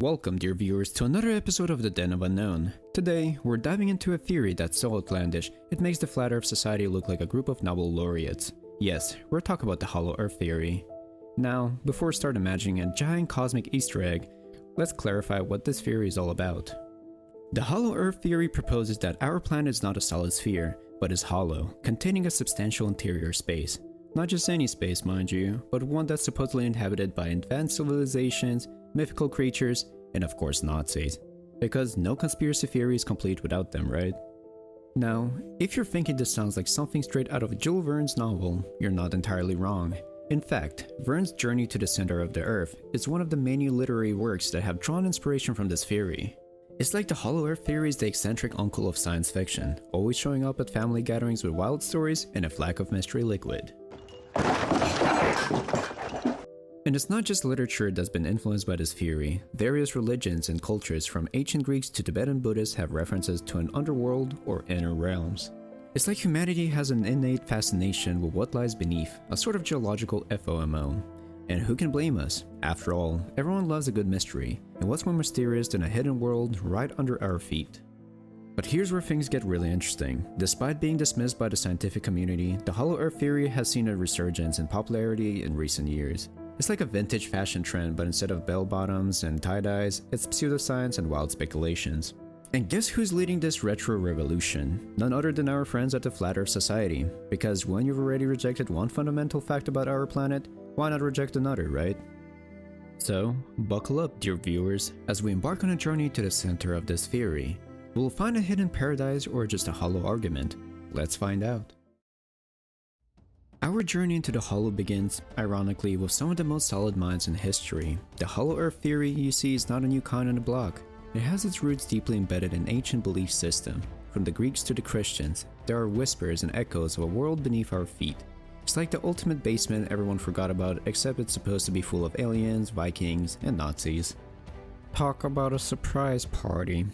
Welcome, dear viewers, to another episode of The Den of Unknown. Today, we're diving into a theory that's so outlandish, it makes the Flat Earth Society look like a group of Nobel laureates. Yes, we're talking about the Hollow Earth theory. Now, before we start imagining a giant cosmic Easter egg, let's clarify what this theory is all about. The Hollow Earth theory proposes that our planet is not a solid sphere, but is hollow, containing a substantial interior space. Not just any space, mind you, but one that's supposedly inhabited by advanced civilizations, mythical creatures, and of course Nazis. Because no conspiracy theory is complete without them, right? Now, if you're thinking this sounds like something straight out of Jules Verne's novel, you're not entirely wrong. In fact, Verne's Journey to the Center of the Earth is one of the many literary works that have drawn inspiration from this theory. It's like the Hollow Earth theory is the eccentric uncle of science fiction, always showing up at family gatherings with wild stories and a flack of mystery liquid. And it's not just literature that's been influenced by this theory. Various religions and cultures from ancient Greeks to Tibetan Buddhists have references to an underworld or inner realms. It's like humanity has an innate fascination with what lies beneath, a sort of geological FOMO. And who can blame us? After all, everyone loves a good mystery, and what's more mysterious than a hidden world right under our feet? But here's where things get really interesting. Despite being dismissed by the scientific community, the Hollow Earth theory has seen a resurgence in popularity in recent years. It's like a vintage fashion trend, but instead of bell-bottoms and tie-dyes, it's pseudoscience and wild speculations. And guess who's leading this retro revolution? None other than our friends at the Flat Earth Society. Because when you've already rejected one fundamental fact about our planet, why not reject another, right? So, buckle up, dear viewers, as we embark on a journey to the center of this theory. Will we find a hidden paradise or just a hollow argument? Let's find out. Our journey into the Hollow begins, ironically, with some of the most solid minds in history. The Hollow Earth theory, you see, is not a new kind on the block. It has its roots deeply embedded in ancient belief system. From the Greeks to the Christians, there are whispers and echoes of a world beneath our feet. It's like the ultimate basement everyone forgot about, except it's supposed to be full of aliens, Vikings, and Nazis. Talk about a surprise party.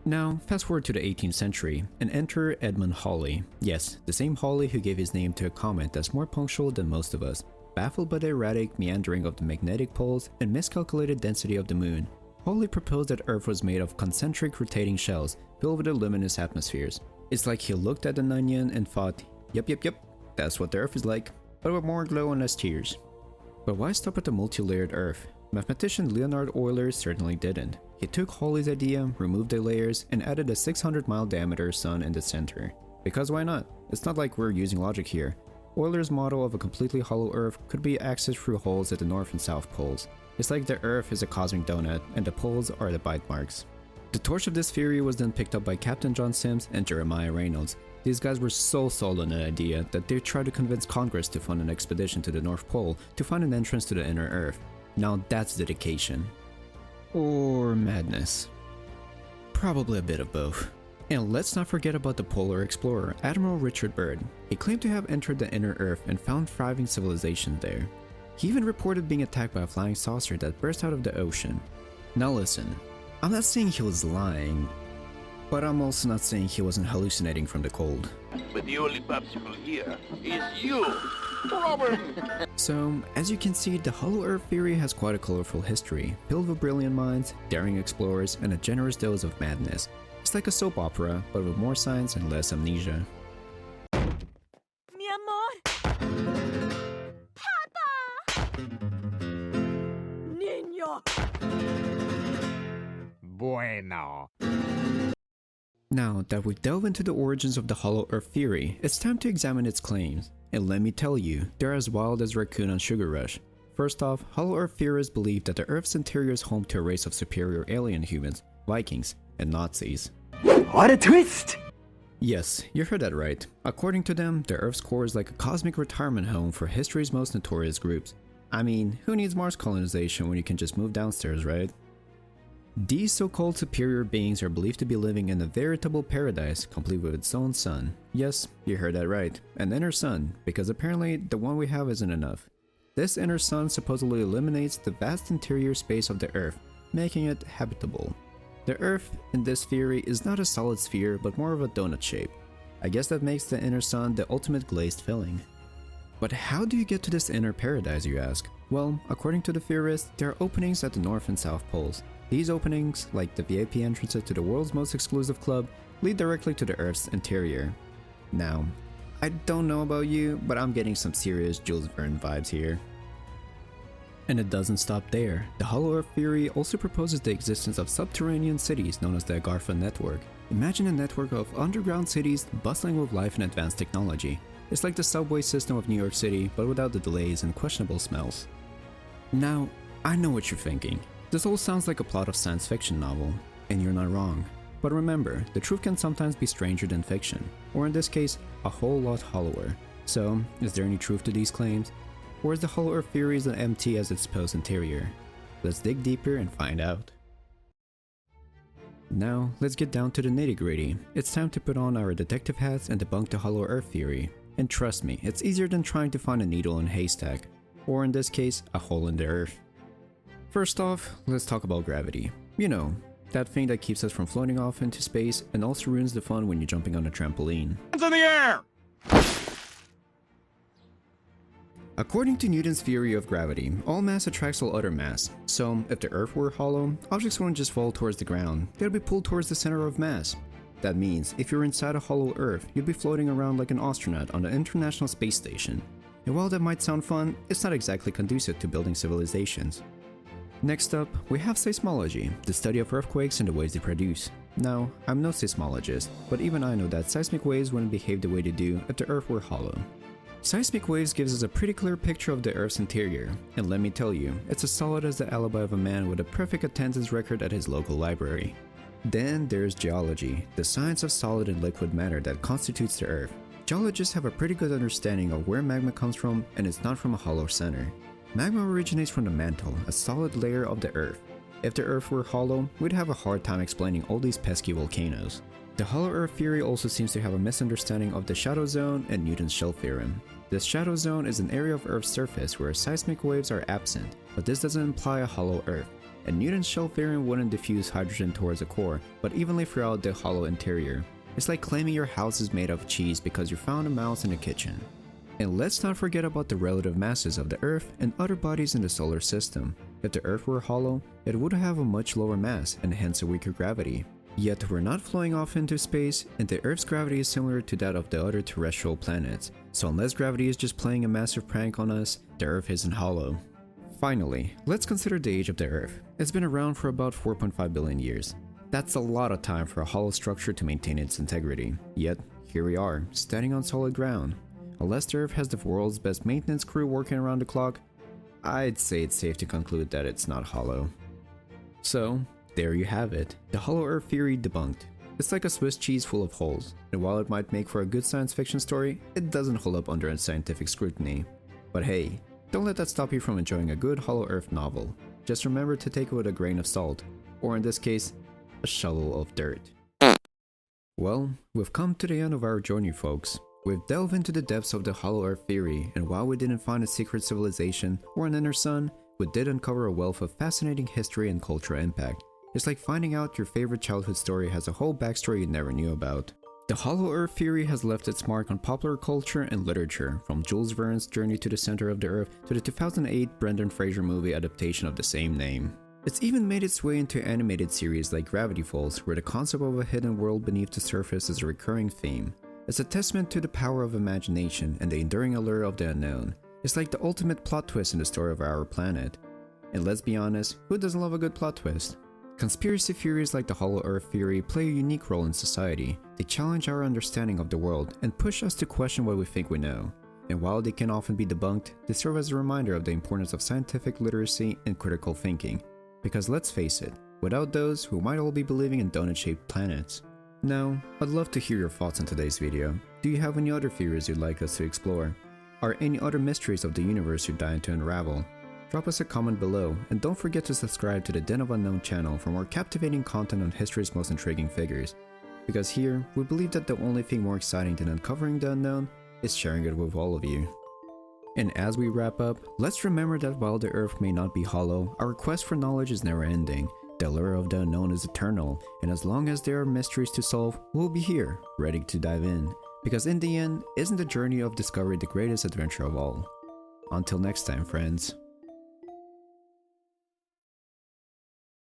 Now, fast forward to the 18th century, and enter Edmund Halley. Yes, the same Halley who gave his name to a comet that's more punctual than most of us. Baffled by the erratic meandering of the magnetic poles and miscalculated density of the moon, Halley proposed that Earth was made of concentric rotating shells filled with luminous atmospheres. It's like he looked at an onion and thought, yep, that's what the Earth is like, but with more glow and less tears. But why stop at the multi-layered Earth? Mathematician Leonard Euler certainly didn't. He took Halley's idea, removed the layers, and added a 600-mile diameter sun in the center. Because why not? It's not like we're using logic here. Euler's model of a completely hollow Earth could be accessed through holes at the north and south poles. It's like the Earth is a cosmic donut, and the poles are the bite marks. The torch of this theory was then picked up by Captain John Sims and Jeremiah Reynolds. These guys were so sold on the idea that they tried to convince Congress to fund an expedition to the North Pole to find an entrance to the inner Earth. Now that's dedication. Or madness. Probably a bit of both. And let's not forget about the polar explorer, Admiral Richard Byrd. He claimed to have entered the inner Earth and found thriving civilizations there. He even reported being attacked by a flying saucer that burst out of the ocean. Now listen, I'm not saying he was lying, but I'm also not saying he wasn't hallucinating from the cold. But the only popsicle here is you, Robert! So, as you can see, the Hollow Earth theory has quite a colorful history, filled with brilliant minds, daring explorers, and a generous dose of madness. It's like a soap opera, but with more science and less amnesia. Mi amor! Papa! Niño! Bueno. Now that we've delved into the origins of the Hollow Earth theory, it's time to examine its claims. And let me tell you, they're as wild as raccoon on Sugar Rush. First off, Hollow Earth theorists believe that the Earth's interior is home to a race of superior alien humans, Vikings, and Nazis. What a twist! Yes, you heard that right. According to them, the Earth's core is like a cosmic retirement home for history's most notorious groups. I mean, who needs Mars colonization when you can just move downstairs, right? These so-called superior beings are believed to be living in a veritable paradise, complete with its own sun. Yes, you heard that right, an inner sun, because apparently the one we have isn't enough. This inner sun supposedly eliminates the vast interior space of the Earth, making it habitable. The Earth, in this theory, is not a solid sphere but more of a donut shape. I guess that makes the inner sun the ultimate glazed filling. But how do you get to this inner paradise, you ask? Well, according to the theorists, there are openings at the north and south poles. These openings, like the VIP entrances to the world's most exclusive club, lead directly to the Earth's interior. Now, I don't know about you, but I'm getting some serious Jules Verne vibes here. And it doesn't stop there. The Hollow Earth theory also proposes the existence of subterranean cities known as the Agartha network. Imagine a network of underground cities bustling with life and advanced technology. It's like the subway system of New York City, but without the delays and questionable smells. Now, I know what you're thinking. This all sounds like a plot of science fiction novel, and you're not wrong. But remember, the truth can sometimes be stranger than fiction, or in this case, a whole lot hollower. So, is there any truth to these claims? Or is the Hollow Earth theory as empty as its supposed interior? Let's dig deeper and find out. Now, let's get down to the nitty-gritty. It's time to put on our detective hats and debunk the Hollow Earth theory. And trust me, it's easier than trying to find a needle in a haystack, or in this case, a hole in the earth. First off, let's talk about gravity. You know, that thing that keeps us from floating off into space and also ruins the fun when you're jumping on a trampoline. Hands in the air! According to Newton's theory of gravity, all mass attracts all other mass. So, if the Earth were hollow, objects wouldn't just fall towards the ground, they'd be pulled towards the center of mass. That means, if you're inside a hollow Earth, you'd be floating around like an astronaut on the International Space Station. And while that might sound fun, it's not exactly conducive to building civilizations. Next up, we have seismology, the study of earthquakes and the waves they produce. Now, I'm no seismologist, but even I know that seismic waves wouldn't behave the way they do if the Earth were hollow. Seismic waves gives us a pretty clear picture of the Earth's interior, and let me tell you, it's as solid as the alibi of a man with a perfect attendance record at his local library. Then there's geology, the science of solid and liquid matter that constitutes the Earth. Geologists have a pretty good understanding of where magma comes from, and it's not from a hollow center. Magma originates from the mantle, a solid layer of the Earth. If the Earth were hollow, we'd have a hard time explaining all these pesky volcanoes. The Hollow Earth theory also seems to have a misunderstanding of the shadow zone and Newton's shell theorem. This shadow zone is an area of Earth's surface where seismic waves are absent, but this doesn't imply a hollow Earth. And Newton's shell theorem wouldn't diffuse hydrogen towards the core, but evenly throughout the hollow interior. It's like claiming your house is made of cheese because you found a mouse in the kitchen. And let's not forget about the relative masses of the Earth and other bodies in the solar system. If the Earth were hollow, it would have a much lower mass and hence a weaker gravity. Yet we're not flowing off into space, and the Earth's gravity is similar to that of the other terrestrial planets, so unless gravity is just playing a massive prank on us, the Earth isn't hollow. Finally, let's consider the age of the Earth. It's been around for about 4.5 billion years. That's a lot of time for a hollow structure to maintain its integrity, yet here we are, standing on solid ground. Unless the Earth has the world's best maintenance crew working around the clock, I'd say it's safe to conclude that it's not hollow. So, there you have it, the Hollow Earth theory debunked. It's like a Swiss cheese full of holes, and while it might make for a good science fiction story, it doesn't hold up under scientific scrutiny. But hey, don't let that stop you from enjoying a good Hollow Earth novel. Just remember to take it with a grain of salt, or in this case, a shovel of dirt. Well, we've come to the end of our journey, folks. We've delved into the depths of the Hollow Earth theory, and while we didn't find a secret civilization or an inner sun, we did uncover a wealth of fascinating history and cultural impact. It's like finding out your favorite childhood story has a whole backstory you never knew about. The Hollow Earth theory has left its mark on popular culture and literature, from Jules Verne's Journey to the Center of the Earth to the 2008 Brendan Fraser movie adaptation of the same name. It's even made its way into animated series like Gravity Falls, where the concept of a hidden world beneath the surface is a recurring theme. It's a testament to the power of imagination and the enduring allure of the unknown. It's like the ultimate plot twist in the story of our planet. And let's be honest, who doesn't love a good plot twist? Conspiracy theories like the Hollow Earth theory play a unique role in society. They challenge our understanding of the world and push us to question what we think we know. And while they can often be debunked, they serve as a reminder of the importance of scientific literacy and critical thinking. Because let's face it, without those, we might all be believing in donut-shaped planets. Now, I'd love to hear your thoughts on today's video. Do you have any other theories you'd like us to explore? Are any other mysteries of the universe you're dying to unravel? Drop us a comment below, and don't forget to subscribe to the Den of Unknown channel for more captivating content on history's most intriguing figures. Because here, we believe that the only thing more exciting than uncovering the unknown is sharing it with all of you. And as we wrap up, let's remember that while the Earth may not be hollow, our quest for knowledge is never ending. The allure of the unknown is eternal, and as long as there are mysteries to solve, we'll be here, ready to dive in. Because in the end, isn't the journey of discovery the greatest adventure of all? Until next time, friends.